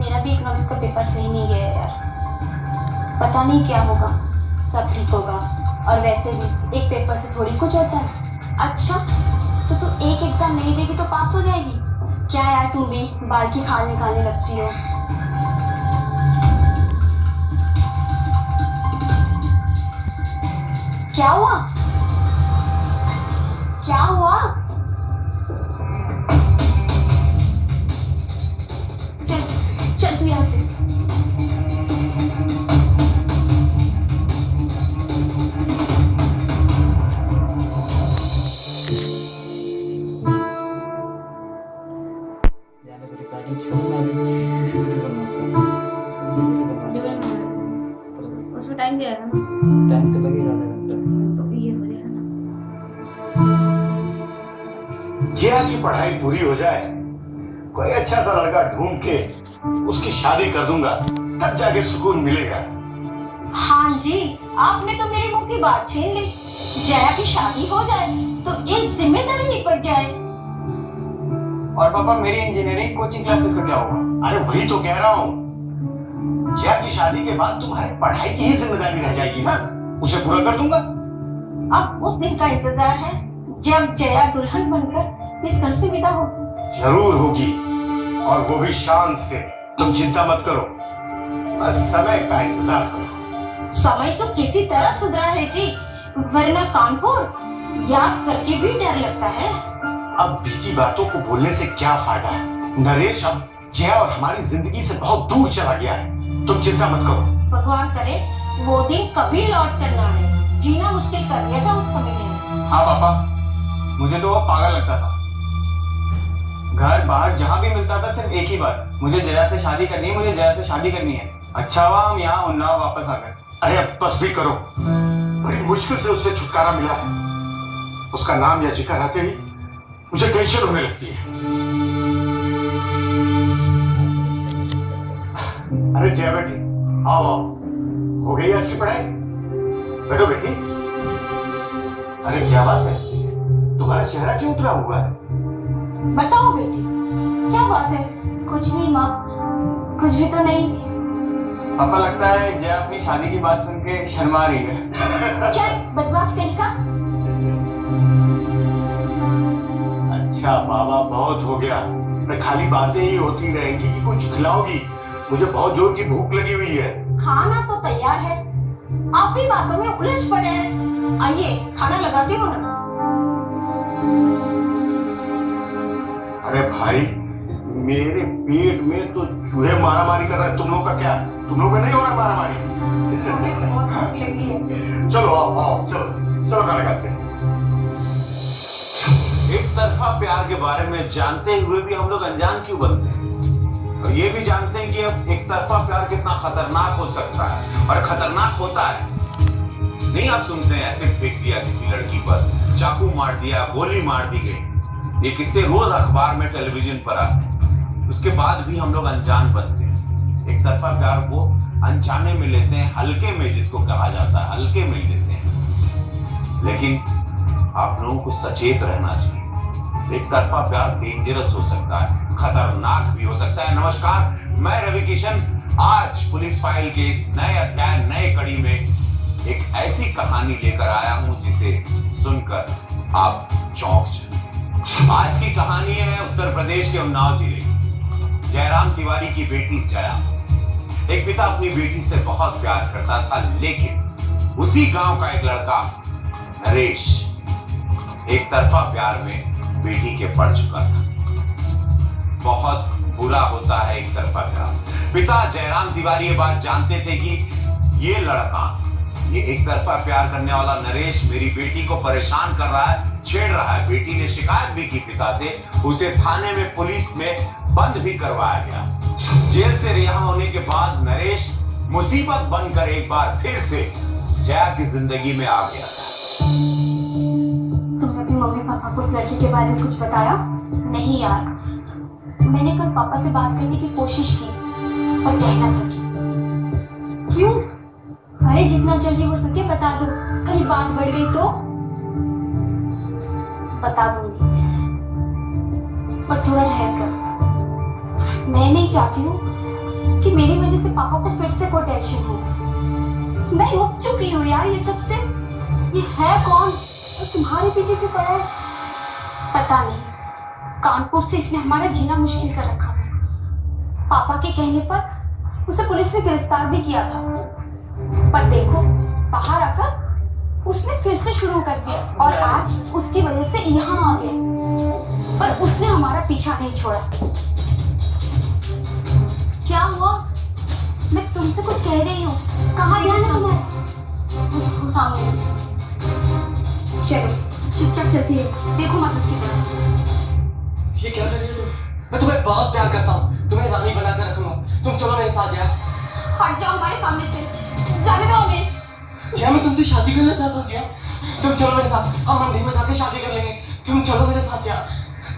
मेरा भी इकोनॉमिक्स का पेपर सही नहीं गया यार। पता नहीं क्या होगा। सब ठीक होगा। और वैसे भी एक पेपर से थोड़ी कुछ होता है। अच्छा, तो तू एक एग्जाम नहीं देगी तो पास हो जाएगी? क्या यार, तुम भी बाल की खाल निकालने लगती हो। क्या हुआ? क्या हुआ? चल चल तू यहाँ से। उसमें टाइम दिया है ना? टाइम तो लगेगा आधा घंटा। तो ये हो जाएगा ना। जिया की पढ़ाई पूरी हो जाए, कोई अच्छा सा लड़का ढूंढ के उसकी शादी कर दूंगा, तब जाके सुकून मिलेगा। हाँ जी, आपने तो मेरे मुंह की बात छीन ली। जया की शादी हो जाए तो एक जिम्मेदारी निपट जाए। और पापा, मेरी इंजीनियरिंग कोचिंग क्लासेस का क्या होगा? अरे वही तो कह रहा हूँ, जया की शादी के बाद तुम्हारी पढ़ाई की ही जिम्मेदारी रह जाएगी ना, उसे पूरा कर दूंगा। अब उस दिन का इंतजार है जब जया दुल्हन बनकर इस घर से विदा हो। जरूर होगी, और वो भी शान से। तुम चिंता मत करो, बस समय का इंतजार करो। समय तो किसी तरह सुधरा है जी, वरना कानपुर याद करके भी डर लगता है। अब बीती बातों को बोलने से क्या फायदा है? नरेश अब जया और हमारी जिंदगी से बहुत दूर चला गया है। तुम चिंता मत करो। भगवान करे वो दिन कभी लौट कर ना आए। जीना मुश्किल कर दिया था उस समय ने। हाँ पापा, मुझे तो वो पागल लगता था। घर बाहर जहाँ भी मिलता था सिर्फ एक ही बात, मुझे जया से शादी करनी है, मुझे जया से शादी करनी है। अच्छा हुआ हम यहाँ उन्नाव वापस आ गए। अरे अब बस भी करो, बड़ी मुश्किल से उससे छुटकारा मिला है। उसका नाम या जिक्र आते ही मुझे टेंशन होने लगती है। अरे जया बेटी, आओ आओ, हो गई आज की पढ़ाई? बैठो बेटी। अरे क्या बात है, तुम्हारा चेहरा क्यों उतरा हुआ है? बताओ बेटी, क्या बात है? कुछ नहीं माँ, कुछ भी तो नहीं। पापा, लगता है जया अपनी शादी की बात सुन के शर्मा रही है। चल बदमाश कहीं का। अच्छा बाबा, बहुत हो गया। मैं खाली बातें ही होती रहेंगी कि कुछ खिलाओगी? मुझे बहुत जोर की भूख लगी हुई है। खाना तो तैयार है, आप भी बातों में उलझ पड़े हैं। आइए खाना लगाते हो ना। अरे भाई, मेरे पेट में तो चूहे मारामारी कर रहे हैं। तुम लोगों का क्या? तुम लोगों का नहीं हो रहा मारामारी? बहुत भूख लगी है। चलो आओ आओ, चलो चलो खाना खाते हैं। एक तरफा प्यार के बारे में जानते हुए भी हम लोग अनजान क्यों बनते हैं? और ये भी जानते हैं कि अब एक तरफा प्यार कितना खतरनाक हो सकता है, और खतरनाक होता है। नहीं, आप सुनते हैं एसिड फेंक दिया किसी लड़की पर, चाकू मार दिया, गोली मार दी गई। ये किस्से रोज अखबार में, टेलीविजन पर आते हैं। उसके बाद भी हम लोग अनजान बनते हैं। एक तरफा प्यार को अनजाने में लेते हैं, हल्के में, जिसको कहा जाता है हल्के में लेते हैं। लेकिन आप लोगों को सचेत रहना चाहिए। एक तरफा प्यार डेंजरस हो सकता है, खतरनाक भी हो सकता है। नमस्कार, मैं रवि किशन आज पुलिस फाइल के इस नए अध्याय, नए कड़ी में एक ऐसी कहानी लेकर आया हूं जिसे सुनकर आप चौंक जाएं। आज की कहानी है उत्तर प्रदेश के उन्नाव जिले की जयराम तिवारी की बेटी जया। एक पिता अपनी बेटी से बहुत प्यार करता था, लेकिन उसी गांव का एक लड़का नरेश एक तरफा प्यार में बेटी के पड़ चुका था। बहुत बुरा होता है एक तरफा प्यार। पिता जयराम तिवारी ये बात जानते थे कि ये लड़का, ये एक तरफा प्यार करने वाला नरेश मेरी बेटी को परेशान कर रहा है, छेड़ रहा है। बेटी ने शिकायत भी की पिता से, उसे थाने में, पुलिस में बंद भी करवाया गया। जेल से रिहा होने के बाद नरेश मुसीबत बनकर एक बार फिर से जया की जिंदगी में आ गया था। तुमने अपनी मम्मी पापा को उस लड़की के बारे में कुछ बताया? नहीं यार, मैंने कल पापा से बात करने की कोशिश की पर कह ना सकी। क्यों? अरे जितना जल्दी हो सके बता दो, कहीं बात बढ़ गई तो। बता दूंगी, पर थोड़ा ठहर कर। मैं नहीं चाहती हूँ कि मेरी वजह से पापा को फिर से कोई टेंशन हो। मैं उब चुकी हूँ यार ये सबसे। ये है कौन और तुम्हारे पीछे क्यों पड़ा है? पता नहीं, कानपुर से इसने हमारा जीना मुश्किल कर रखा था। पापा के कहने पर उसे पुलिस ने गिरफ्तार भी किया था, पर देखो बाहर आकर उसने फिर से शुरू कर दिया और आज उसकी वजह से यहाँ आ गया। पर उसने हमारा पीछा नहीं छोड़ा। क्या हुआ? मैं तुमसे कुछ कह रही हूँ, कहाँ ध्यान है तुम्हारा? वो सामने। चलो चुपचाप चलती है, देखो मत उसकी तरफ। ये क्या कर रही हो तुम? मैं तुम्हें बहुत प्यार करता हूँ, तुम्हें रानी बनाकर रखूंगा। तुम चलो मेरे साथ यार। हट जाओ हमारे सामने से, जाने दो हमें। जया मैं तुमसे शादी करना चाहता हूँ। जया तुम चलो मेरे साथ, हम मंदिर में जाके शादी कर लेंगे। तुम चलो मेरे साथ जया।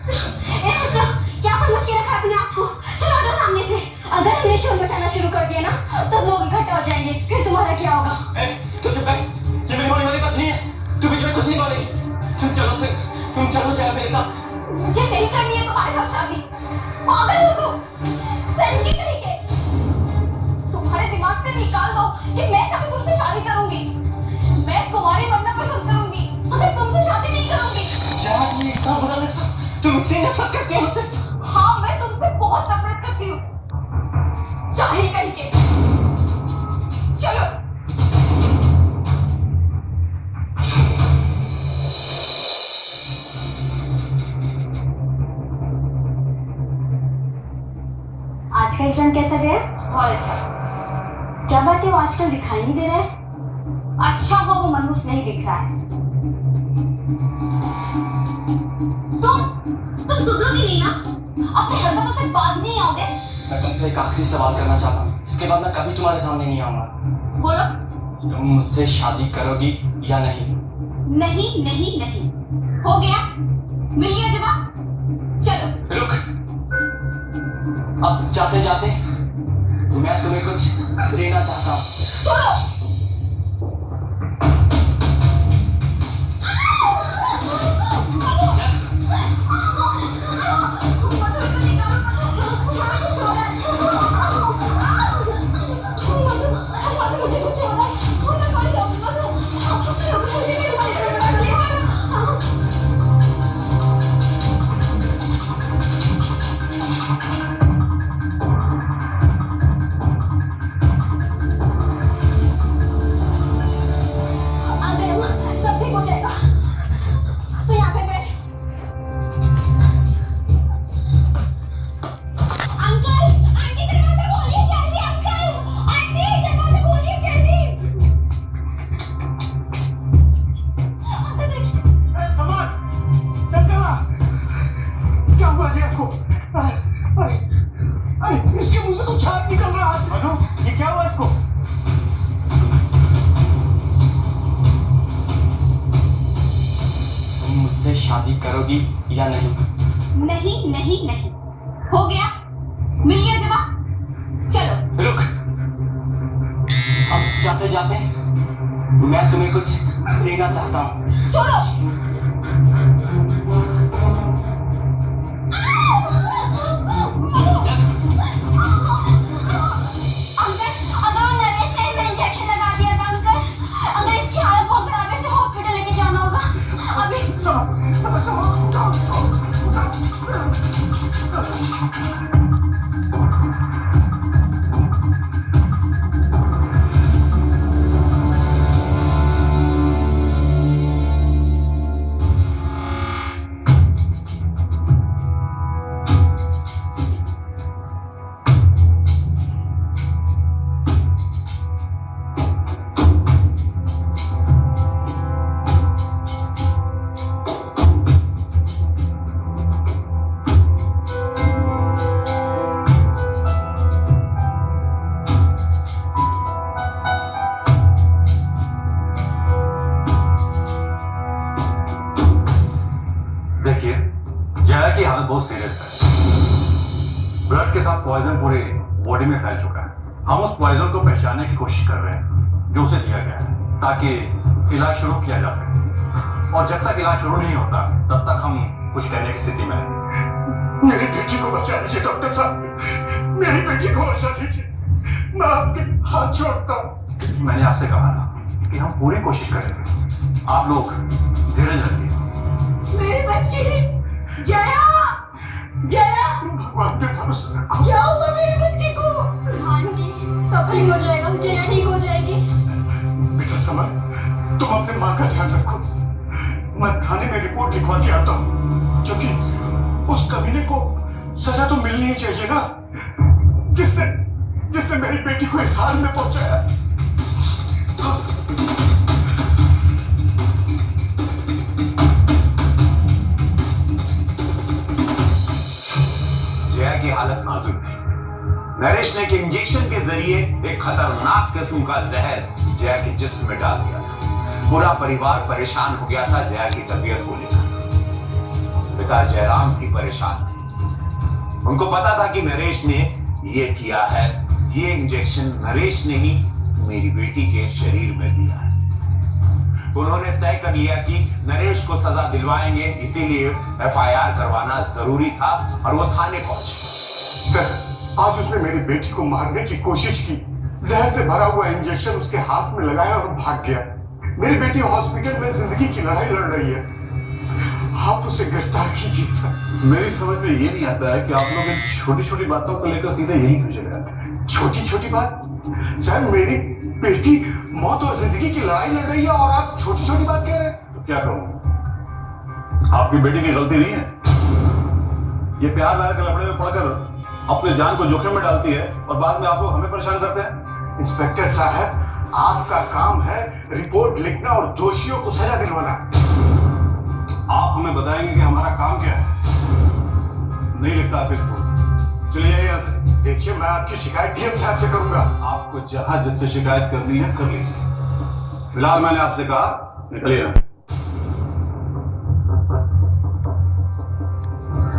क्या समझ के रखा अपने आप को? चलो हटो सामने से। अगर हमने शोर मचाना शुरू कर दिया ना तो लोग इकट्ठा हो जाएंगे, फिर तुम्हारा क्या होगा? तुम चुप बैठ, ये मेरी होने वाली बात नहीं है। तू बीच में कुछ नहीं बोलेगी। तुम चलो जया मेरे साथ। मुझे नहीं करनी है तुम्हारे साथ शादी। पागल हो तुम? सनकी तरीके तुम्हारे दिमाग से निकाल दो कि मैं कभी तुमसे शादी करूंगी। मैं कुंवारी बनना पसंद करूंगी, मगर तुमसे शादी नहीं करूंगी। जया तुम्हें इतना बुरा लगता? तुम इतनी नफरत करती हो मुझसे? हाँ मैं तुमसे बहुत नफरत करती हूँ। जाहिल करके चलो। आज का एग्जाम कैसा गया? बहुत अच्छा। क्या बात है, वो आजकल दिखाई नहीं दे रहा है? अच्छा हुआ वो मनहूस नहीं दिख रहा है। तुम सुधरोगी नहीं ना? अपनी हरकतों से बाज नहीं आओगे? मैं तुमसे एक आखिरी सवाल करना चाहता हूँ, इसके बाद मैं कभी तुम्हारे सामने नहीं आऊंगा। बोलो। तुम मुझसे शादी करोगी या नहीं? नहीं नहीं नहीं। हो गया? मिल गया जवाब? चलो। रुक, अब जाते जाते मैं तुम्हें कुछ देना चाहता हूँ। छोड़ो। सब ठीक हो जाएगा, तो यहाँ पे बैठ। अंकल, आंटी दरवाजा खोलिए जल्दी। अंकल, आंटी दरवाजा खोलिए जल्दी। समाज, क्या हुआ जी आपको? इसके मुंह से तो छात निकल रहा है। मनु, ये क्या हुआ इसको? मुझसे शादी करोगी या नहीं? नहीं नहीं नहीं। हो गया? मिल गया जवाब? चलो। रुक, अब जाते जाते मैं तुम्हें कुछ देना चाहता हूँ। छोड़ो। अंकल, अगर वो नरेश ने इसे इंजेक्शन लगा दिया था अंकल, अगर इसकी हालत बहुत खराब है, इसे हॉस्पिटल लेके जाना होगा अभी। देखिए, जया की हालत बहुत सीरियस है। ब्लड के साथ पॉइजन पूरी बॉडी में फैल चुका है। हम उस पॉइजन को पहचानने की कोशिश कर रहे हैं जो उसे दिया गया है, ताकि इलाज शुरू किया जा सके। और जब तक इलाज शुरू नहीं होता तब तक हम कुछ करने की स्थिति में नहीं। मेरी बेटी को बचा लीजिए डॉक्टर साहब, मेरी बेटी को बचा लीजिए। मैं आपके हाथ जोड़ता हूँ। मैंने आपसे कहा ना कि हम पूरी कोशिश करेंगे, आप लोग धीरज रखिए। मेरी बच्ची जया, जया भगवान पे भरोसा रखो। क्या हुआ मेरी बच्ची को? आंटी सब ठीक हो जाएगा, जया ठीक हो जाएगी। बेटा समर, तुम अपने माँ का ध्यान रखो। मैं थाने में रिपोर्ट लिखवा के आता हूँ, क्योंकि उस कमीने को सजा तो मिलनी ही चाहिए ना, जिसने मेरी बेटी को इस हाल में पहुंचाया। जया की हालत नाजुक है। नरेश ने एक इंजेक्शन के जरिए एक खतरनाक किस्म का जहर जया के जिस्म में डाल दिया था। पूरा परिवार परेशान हो गया था जया की तबीयत को लेकर। पिता जयराम भी परेशान थे। उनको पता था कि नरेश ने ये किया है। ये इंजेक्शन नरेश ने ही मेरी बेटी के शरीर में दिया है। उन्होंने तय कर लिया कि नरेश को सजा दिलवाएंगे, इसीलिए एफआईआर करवाना जरूरी था और वो थाने पहुंचे। सर, आज उसने मेरी बेटी को मारने की कोशिश की। जहर से भरा हुआ इंजेक्शन उसके हाथ में लगाया और भाग गया। मेरी बेटी हॉस्पिटल में जिंदगी की लड़ाई लड़ रही है। आप उसे गिरफ्तार कीजिए सर। मेरी समझ में ये नहीं आता है कि आप लोग इन छोटी छोटी बातों को लेकर सीधे यही क्यों चले जाते हैं। छोटी छोटी बात? सर, मेरी बेटी मौत और जिंदगी की लड़ाई लड़ रही है और आप छोटी छोटी बात कह रहे हैं। तो क्या करूं? आपकी बेटी की गलती नहीं है। ये प्यार व्यार के लफड़े में पड़कर अपने जान को जोखिम में डालती है और बाद में आप लोग हमें परेशान करते हैं। इंस्पेक्टर साहब, आपका काम है रिपोर्ट लिखना और दोषियों को सजा दिलवाना। आप हमें बताएंगे कि हमारा काम क्या है। नहीं लिखता आप रिपोर्ट, चलिए जाइए यहाँ से। देखिए, मैं आपकी शिकायत डीएम साहब से करूंगा। आपको जहां जिससे शिकायत करनी है कर लीजिए। फिलहाल मैंने आपसे कहा निकलिए यहाँ से।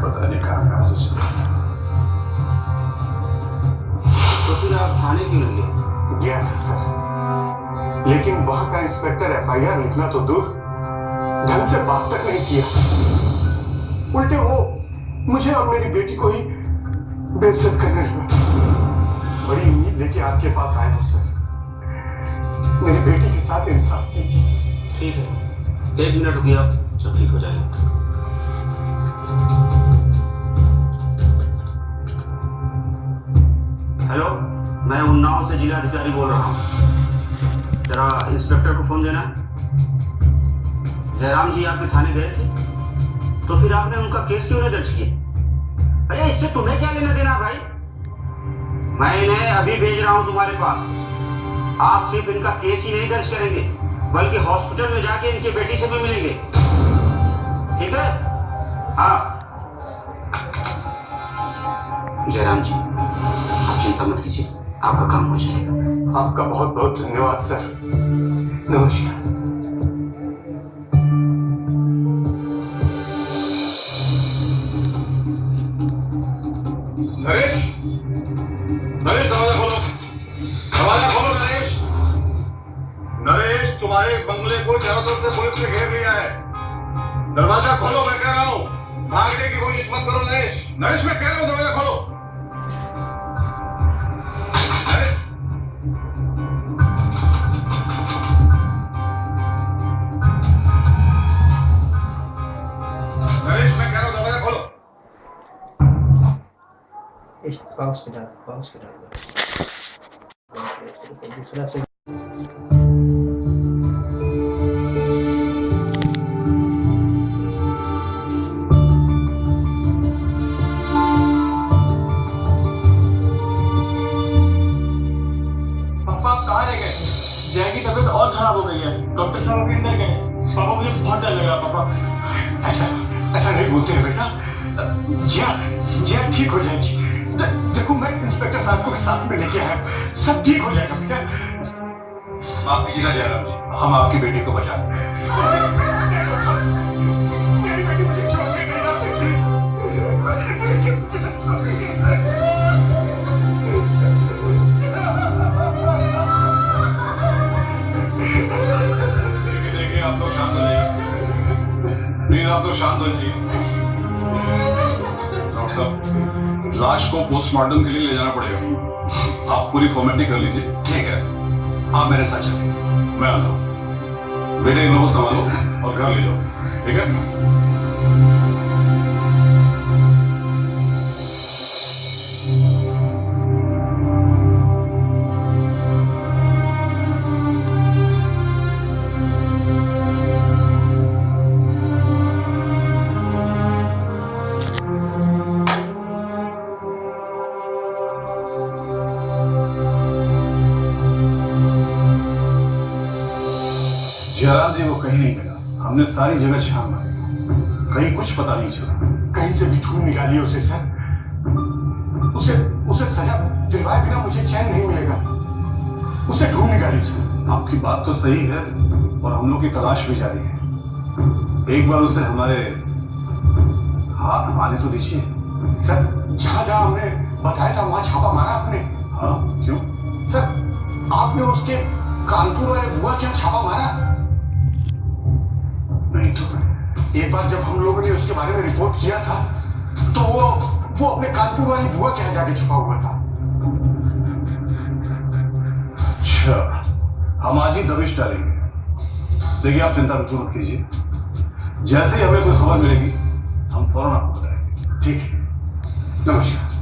पता नहीं कहाँ से चले। तो फिर आप थाने क्यों नहीं गए? गया था सर, लेकिन वहां का इंस्पेक्टर एफआईआर लिखना तो दूर, ढंग से बात तक नहीं किया। उल्टे वो मुझे और मेरी बेटी को ही बेइज्जत करने लगा। बड़ी उम्मीद लेके आपके पास आए हो सर। मेरी बेटी के साथ इंसाफ कीजिए। ठीक है, 1 मिनट रुकिए, आप सब ठीक हो जाएगा। हेलो, मैं उन्नाव से जिला अधिकारी बोल रहा हूँ। जरा इंस्पेक्टर को फोन देना। जयराम जी आपके थाने गए थे, तो फिर आपने उनका केस क्यों नहीं दर्ज किया? अरे इससे तुम्हें क्या लेना देना भाई? मैं इन्हें अभी भेज रहा हूं तुम्हारे पास। आप सिर्फ इनका केस ही नहीं दर्ज करेंगे, बल्कि हॉस्पिटल में जाके इनकी बेटी से भी मिलेंगे, ठीक है? हाँ जयराम जी, आप चिंता मत कीजिए, आपका काम हो जाएगा। आपका बहुत बहुत धन्यवाद सर। नमस्कार। नरेश, नरेश दरवाजा खोलो, दरवाजा खोलो नरेश। नरेश, तुम्हारे बंगले को चारों तरफ से पुलिस ने घेर लिया है। दरवाजा खोलो, मैं कह रहा हूँ। भागने की कोशिश मत करो नरेश। नरेश, मैं कह रहा हूँ दरवाजा खोलो। नरेश, नरेश, मैं कह रहा हूँ दरवाजा खोलो। पाउस पे डाल दूसरा से। पापा आप कहाँ रह गए? जया की तबीयत और खराब हो गई है, डॉक्टर साहब अभी अंदर गए। पापा मुझे बहुत डर लग रहा पापा। ऐसा नहीं बोलते हैं बेटा। जिया ठीक हो जाएगी। देखो, मैं इंस्पेक्टर साहब को भी साथ में लेके आया, सब ठीक हो जाएगा बेटा। माफ कीजिएगा जयराम जी, हम आपकी बेटी को बचा लेंगे। मेरी बेटी मुझे छोड़ के नहीं जा सकती। देखिए, आप लोग शांत हो जाइए। प्लीज आप लोग शांत हो जाइए। डॉक्टर साहब, लाश को पोस्टमार्टम के लिए ले जाना पड़ेगा। आप पूरी फॉर्मेलिटी कर लीजिए। ठीक है, आप मेरे साथ चलिए, मैं आता हूँ। मेरे इन लोगों को संभालो और घर ले जाओ, ठीक है? जयराम जी वो कहीं नहीं मिला। हमने सारी जगह छान मारी, कहीं कुछ पता नहीं चला। कहीं से भी ढूंढ निकालिए उसे सर। उसे उसे सजा दिलवाए बिना मुझे चैन नहीं मिलेगा। उसे ढूंढ निकालिए सर। आपकी बात तो सही है और हम लोग की तलाश भी जारी है। एक बार उसे हमारे हाथ आने तो दीजिए। सर जहां जहां हमने बताया था वहां छापा मारा आपने। हाँ, क्यों? सर आपने उसके कानपुर वाले बुआ क्या छापा मारा? नहीं तो एक बार जब हम लोगों ने उसके बारे में रिपोर्ट किया था तो वो अपने कानपुर वाली बुआ के यहाँ जाके छुपा हुआ था। अच्छा, हम आज ही दबिश डालेंगे। देखिए आप चिंता बिल्कुल मत कीजिए, जैसे ही हमें कोई खबर मिलेगी हम फौरन आपको बताएंगे। ठीक है, नमस्कार।